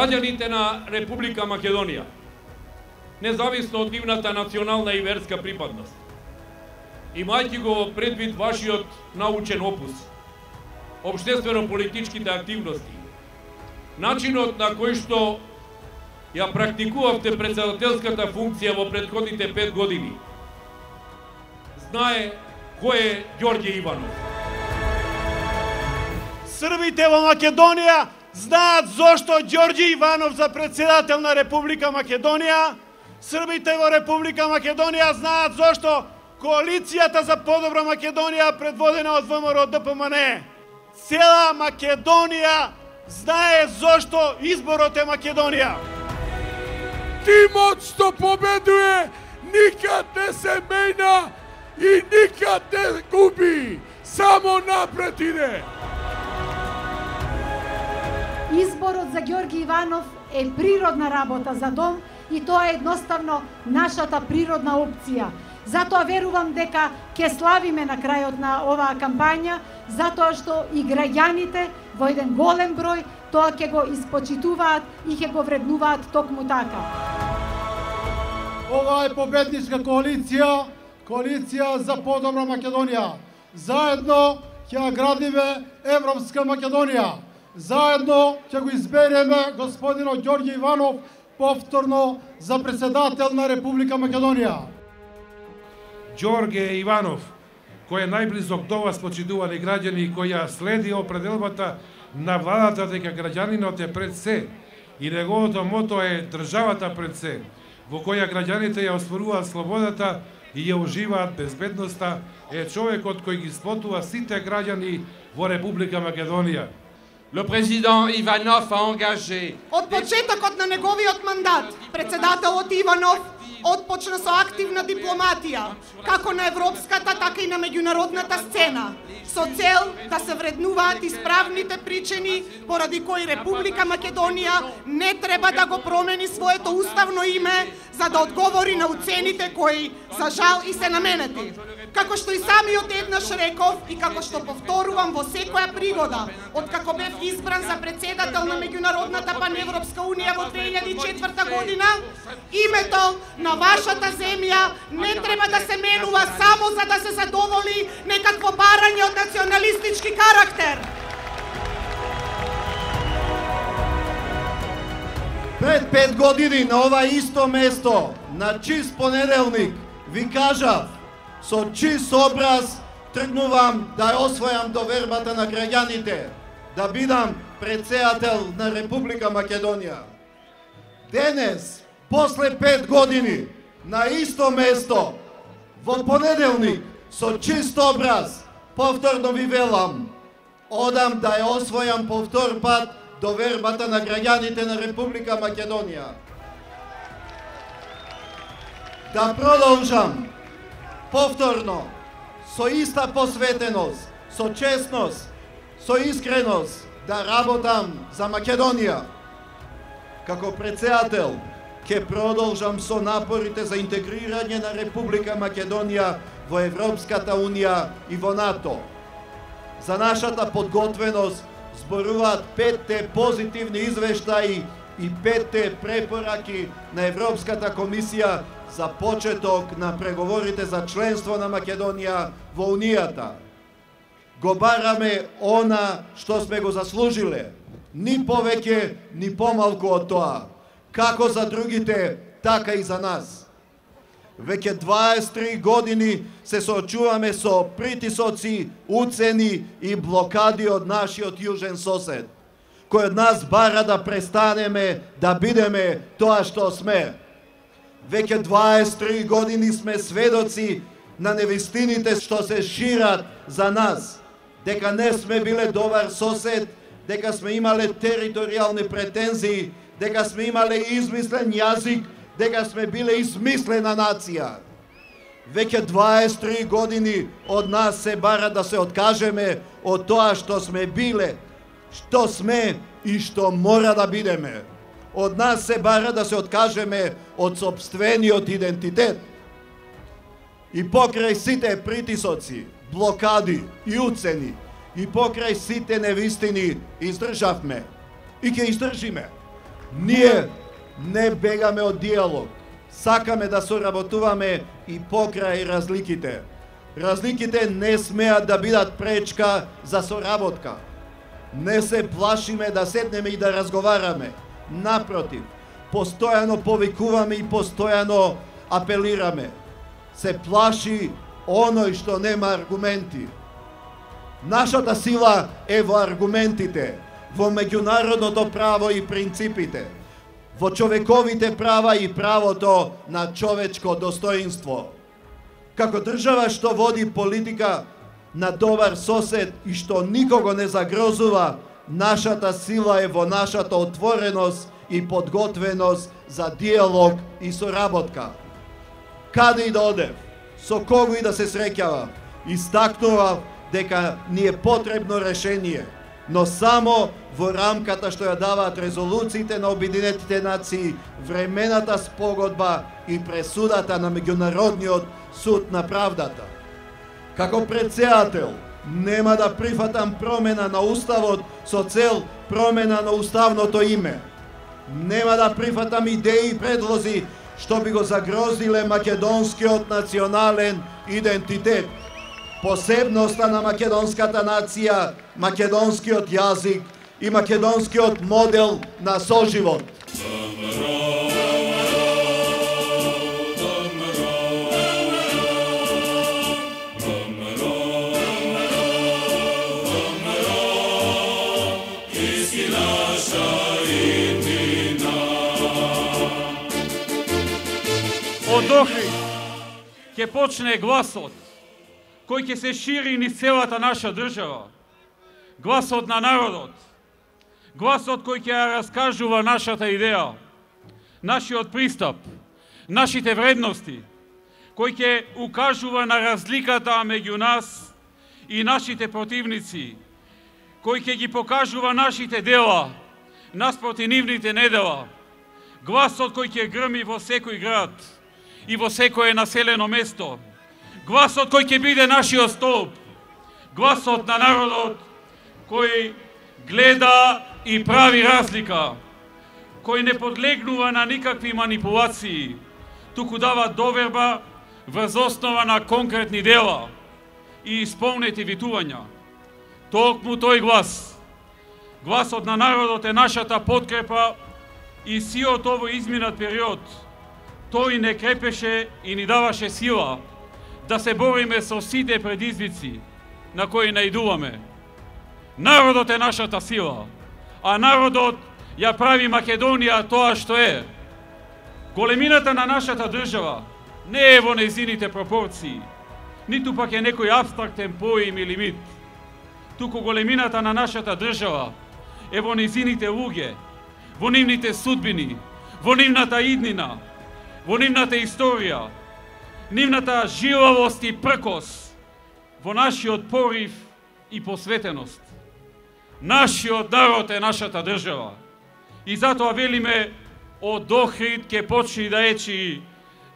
Граѓаните на Република Македонија, независно од нивната национална и верска припадност, имајќи го предвид вашиот научен опус, општествено-политичките активности, начинот на кој што ја практикувавте председателската функција во претходните 5 години, знае кој е Ѓорѓе Иванов. Србите во Македонија знаат зошто Ѓорѓе Иванов за председател на Република Македонија. Србите во Република Македонија знаат зошто коалицијата за подобра Македонија предводена од ВМРО ДПМН. Цела Македонија знае зошто изборот е Македонија. Тимот што победуе никад не се менја и никад не губи, само напред иде. Изборот за Ѓорѓе Иванов е природна работа за дом и тоа е едноставно нашата природна опција. Затоа верувам дека ќе славиме на крајот на оваа кампања, затоа што и граѓаните во еден голем број тоа ќе го испочитуваат и ќе го вреднуваат токму така. Ова е победничка коалиција, коалиција за подобра Македонија. Заедно ќе градиме Европска Македонија. Заедно ќе го избереме господино Ѓорѓе Иванов повторно за председател на Република Македонија. Ѓорѓе Иванов, кој е најблизок до вас, почитувани граѓани, кој ја следи определбата на владата дека граѓанинот е пред се и неговото мото е државата пред се, во која граѓаните ја остваруваат слободата и ја уживаат безбедноста, е човекот кој ги сплотува сите граѓани во Република Македонија. Le président Ivanov a engagé. Од почетокот на неговиот мандат, председателот Иванов отпочна со активна дипломатија, како на европската, така и на меѓународната сцена, со цел да се вреднуваат исправните причини поради кои Република Македонија не треба да го промени своето уставно име за да одговори на уцените кои, за жал, и се наменети. Како што и самиот еднаш реков и како што повторувам во секоја пригода, откако бев избран за председател на Меѓународната паневропска унија во 2004 година, името на вашата земја не треба да се менува само за да се задоволи некакво барање од националистички карактер. Пред 5 години на ова исто место, на чист понеделник, ви кажав, со чист образ тргнувам да ја освојам довербата на граѓаните, да бидам председател на Република Македонија. Денес, после 5 години, на исто место, во понеделник, со чист образ, повторно ви велам, одам да ја освојам повтор пат довербата на граѓаните на Република Македонија. Да продолжам повторно, со иста посветеност, со честност, со искреност, да работам за Македонија. Како председател, ќе продолжам со напорите за интегрирање на Република Македонија во Европската Унија и во НАТО. За нашата подготвеност зборуваат 5 позитивни извештаи и 5 препораки на Европската комисија за почеток на преговорите за членство на Македонија во Унијата. Го бараме она што сме го заслужиле, ни повеќе, ни помалку од тоа, како за другите, така и за нас. Веќе 23 години се соочуваме со притисоци, уцени и блокади од нашиот јужен сосед, кој од нас бара да престанеме да бидеме тоа што сме. Веќе 23 години сме сведоци на невистините што се шират за нас, дека не сме биле добар сосед, дека сме имале територијални претензии, дека сме имале измислен јазик, дека сме биле измислена нација. Веќе 23 години од нас се бара да се откажеме од тоа што сме биле, што сме и што мора да бидеме. Од нас се бара да се откажеме од сопствениот идентитет. И покрај сите притисоци, блокади и уцени, и покрај сите невистини издржавме и ќе издржиме. Ние не бегаме од диалог. Сакаме да соработуваме и покрај разликите. Разликите не смеат да бидат пречка за соработка. Не се плашиме да седнеме и да разговараме. Напротив, постојано повикуваме и постојано апелираме. Се плаши оној што нема аргументи. Нашата сила е во аргументите, во меѓународното право и принципите, во човековите права и правото на човечко достоинство. Како држава што води политика на добар сосед и што никого не загрозува, нашата сила е во нашата отвореност и подготвеност за диалог и соработка. Каде и да одев, со кого и да се среќава, истакнував дека ни е потребно решение, но само во рамката што ја даваат резолуциите на Обединетите нации, времената спогодба и пресудата на Меѓународниот суд на правдата. Како председател, нема да прифатам промена на Уставот со цел промена на уставното име. Нема да прифатам идеи и предлози што би го загрозиле македонскиот национален идентитет, посебноста на македонската нација, македонскиот јазик и македонскиот модел на соживот. Од Охрид ќе почне гласот кој ќе се шири низ целата наша држава. Гласот на народот. Гласот кој ќе ја раскажува нашата идеја, нашиот пристап, нашите вредности, кој ќе укажува на разликата меѓу нас и нашите противници, кој ќе ги покажува нашите дела, наспроти нивните недела. Гласот кој ќе грми во секој град и во секое населено место. Гласот кој ќе биде нашиот столб. Гласот на народот кој гледа и прави разлика. Кој не подлегнува на никакви манипулации, туку дава доверба врз основа на конкретни дела и исполнети витувања. Токму тој глас, гласот на народот е нашата подкрепа и сиот овој изминат период. Тој не крепеше и ни даваше сила да се бориме со сите предизвици на кои наидуваме. Народот е нашата сила, а народот ја прави Македонија тоа што е. Големината на нашата држава не е во нејзините пропорции, ниту пак е некој абстрактен поим или мит. Туку големината на нашата држава е во нејзините луѓе, во нивните судбини, во нивната иднина, во нивната историја, нивната жилавост и пркос, во нашиот порив и посветеност. Нашиот народ е нашата држава. И затоа велиме, од Охрид ќе почни да ечи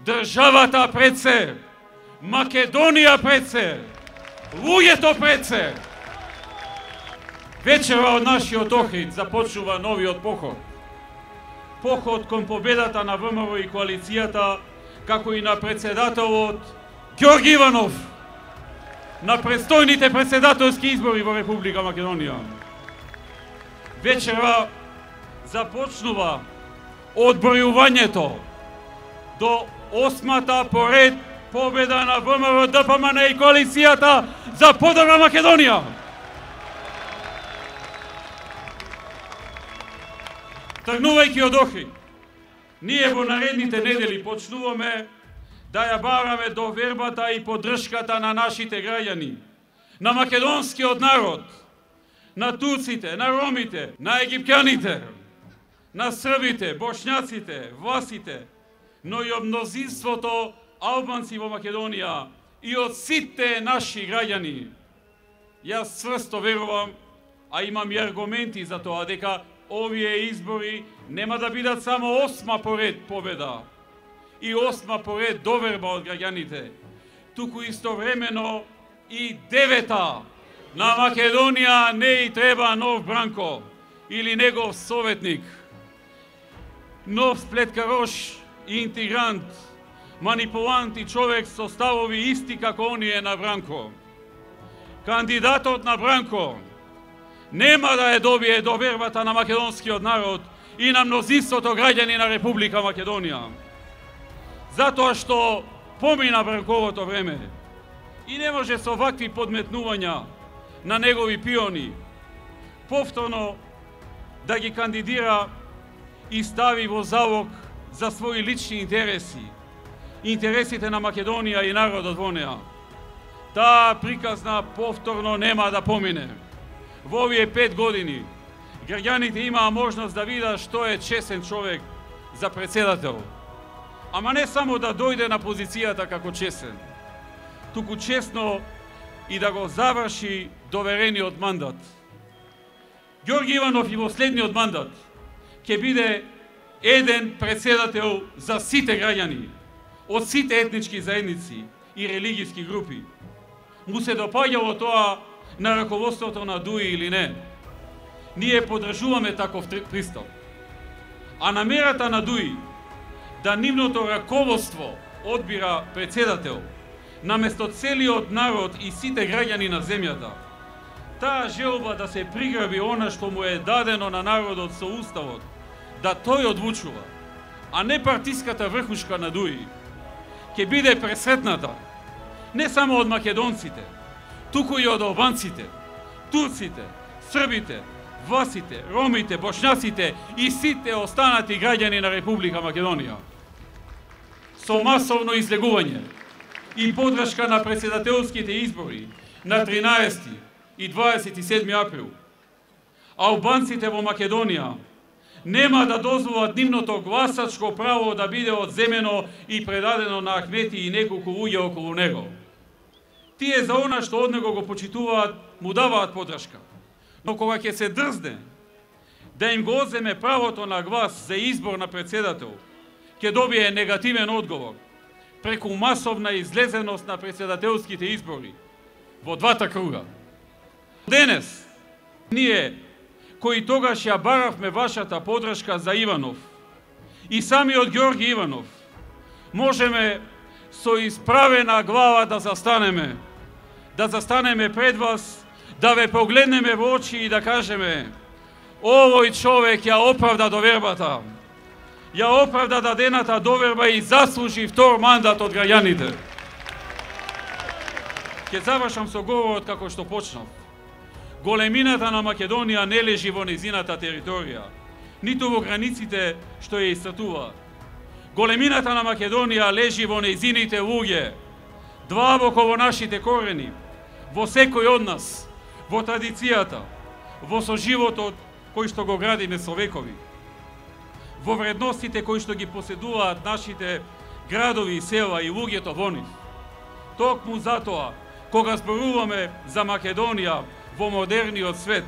државата пред се, Македонија пред се, луѓето пред се. Вечера од нашиот Охрид започнува новиот поход. Поход кон победата на ВМРО и коалицијата, како и на председателот Ѓорги Иванов, на престојните председателски избори во Република Македонија. Вечера започнува одбројувањето до 8-та поред победа на ВМРО, ДПМН и коалицијата за подобра Македонија. Тргнувајќи од Охрид, ние во наредните недели почнуваме да ја бараме довербата и поддршката на нашите граѓани, на македонскиот народ, на турците, на ромите, на египтјаните, на србите, бошњаците, власите, но и од мнозинството албанци во Македонија и од сите наши граѓани. Јас цврсто верувам, а имам и аргументи за тоа, дека овие избори нема да бидат само 8-ма поред победа и 8-ма поред доверба од граѓаните, туку истовремено и 9-та. На Македонија не и треба нов Бранко или негов советник. нов сплеткарош и интегрант, манипулант и човек со ставови исти како оние на Бранко. Кандидатот на Бранко нема да ја добие довербата на македонскиот народ и на мнозинството граѓани на Република Македонија. Затоа што помина Бранковото време и не може со вакви подметнувања на негови пиони повторно да ги кандидира и стави во залог за своји лични интереси, интересите на Македонија и народот во неа. Таа приказна повторно нема да помине. Во овие 5 години граѓаните имаа можност да видат што е честен човек за председател. Ама не само да дојде на позицијата како честен, туку честно и да го заврши доверениот мандат. Ѓорги Иванов и во следниот мандат ќе биде еден председател за сите граѓани, од сите етнички заедници и религиски групи. Му се допаѓало тоа на раководството на ДУИ или не. Ние поддржуваме таков пристап. А намерата на ДУИ да нивното раководство одбира председател наместо целиот народ и сите граѓани на земјата, таа желба да се приграби она што му е дадено на народот со уставот, да тој одлучува, а не партиската врхушка на ДУИ, ќе биде пресретната не само од македонците, туку и од албанците, турците, србите, власите, ромите, бошњаците и сите останати граѓани на Република Македонија. Со масовно излегување и поддршка на председателските избори на 13 и 27 април, албанците во Македонија нема да дозволат нивното гласачко право да биде одземено и предадено на Ахмети и неколку луѓе околу него. Тие за она што од него го почитуваат, му даваат поддршка. Но кога ќе се дрзне да им го одземе правото на глас за избор на председател, ќе добие негативен одговор преку масовна излезеност на председателските избори во двата круга. Денес, ние, кои тогаш ја баравме вашата поддршка за Иванов и самиот Ѓорги Иванов, можеме со исправена глава да застанеме пред вас, да ве погледнеме во очи и да кажеме: овој човек ја оправда довербата, ја оправда дадената доверба и заслужи втор мандат од граѓаните. Ќе завршам со говорот како што почнав. Големината на Македонија не лежи во незината територија, ниту во границите што ја истратуваат. Големината на Македонија лежи во незините луѓе, длабоко во нашите корени, во секој од нас, во традицијата, во соживотот кој што го градиме со векови, во вредностите кои што ги поседуваат нашите градови и села и луѓето во нив. Токму затоа, кога зборуваме за Македонија во модерниот свет,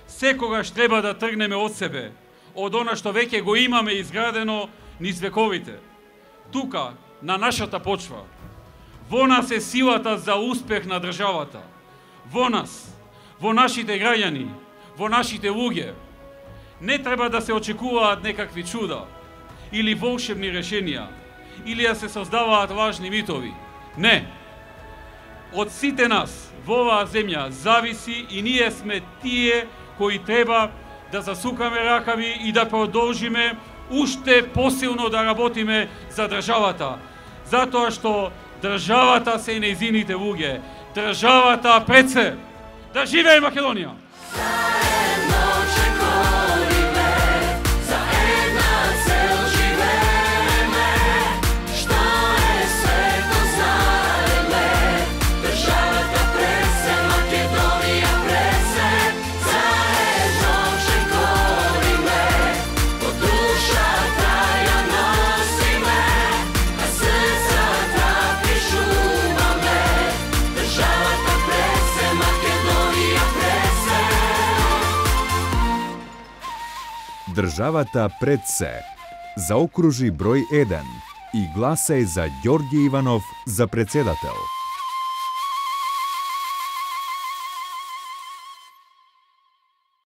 секогаш треба да тргнеме од себе, од она што веќе го имаме изградено низ вековите. Тука, на нашата почва, во нас е силата за успех на државата. Во нас, во нашите граѓани, во нашите луѓе. Не треба да се очекуваат некакви чуда, или волшебни решенија, или да се создаваат важни митови. Не. Од сите нас во оваа земја зависи и ние сме тие кои треба да засукаме ракави и да продолжиме уште посилно да работиме за државата. Затоа што државата се нејзините луѓе. Државата пред се. Да живее Македонија! Државата пред се. Заокружи број 1 и гласај за Ѓорги Иванов за председател.